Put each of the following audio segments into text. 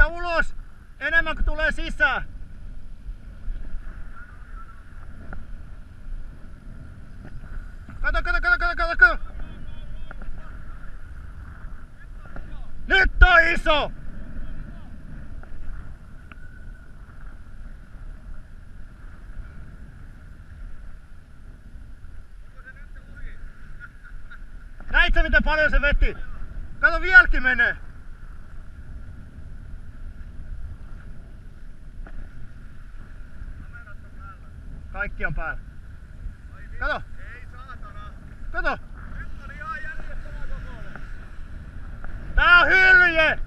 Laita ulos! Enemmän kuin tulee sisään! Kato! Nyt on iso! Näit sä miten paljon se veti? Kato vieläkin menee! Kaikki on päällä. Kato! Ei saatana! Kato! Nyt on ihan järjettömän kokoinen! Tää on hylje!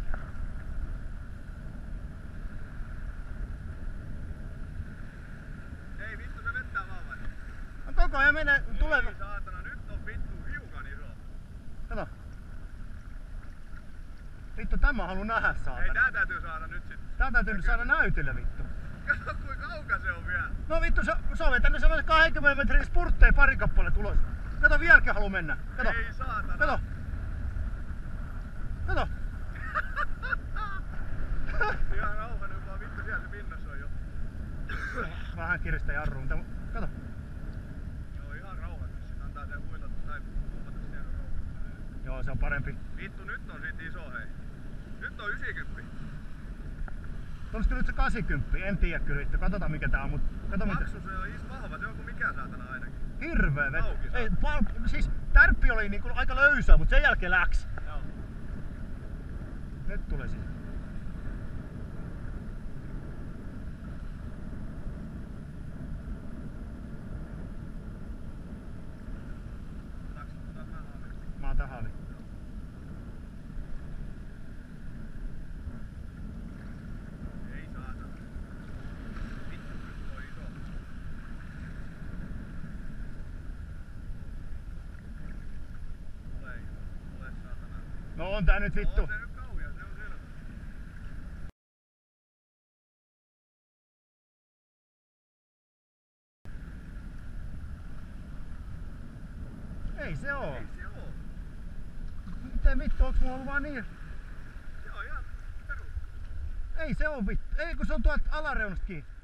Ei vittu, se vettää vaan vai? No koko ajan menee, tulee... Ei saatana, nyt on vittu hiukan iso. Kato. Vittu, tämä haluan nähdä, saatana. Ei, tää täytyy saada nyt sit. Tää täytyy nyt saada näytille, vittu. Kato kuinka kauka se on vielä. No vittu, se on vetänyt semmoisen 20 metrin spurtteja pari kappaletta ulos. Kato, vieläkin haluaa mennä. Kato. Ei saatana. Kato. Kato. Ihan rauhallinen vaan vittu, siellä se pinnassa on jo. Vähän kiristä jarruun, mutta kato. Joo, ihan rauhallisesti. Sit antaa sen huilata tai pumpata siellä rauhallisesti. Joo, se on parempi. Vittu, nyt on sit iso hei. Nyt on 90. Tulisiko nyt se 80? En tiedä kyllä, vittu. Katsotaan mikä tää on, mut kato mitä. Maksu se on vahva, se on kuin mikä saatana ainakin. Hirveä veto. Auki Ei, siis tärppi oli niinku aika löysää, mut sen jälkeen läks. Joo. Nyt tulee siis. Mä oon tahavi. Ei saatana. Vittu, nyt on iso. Tule saatana. No on tää nyt vittu. On se nyt kauhea, se on selvä. Ei se oo. Ei se oo. Miten vittu, onks mulla ollut vaan niin? Se on ihan perus. Ei se oo vittu. Ei kun se on tuolta alareunasta kiinni.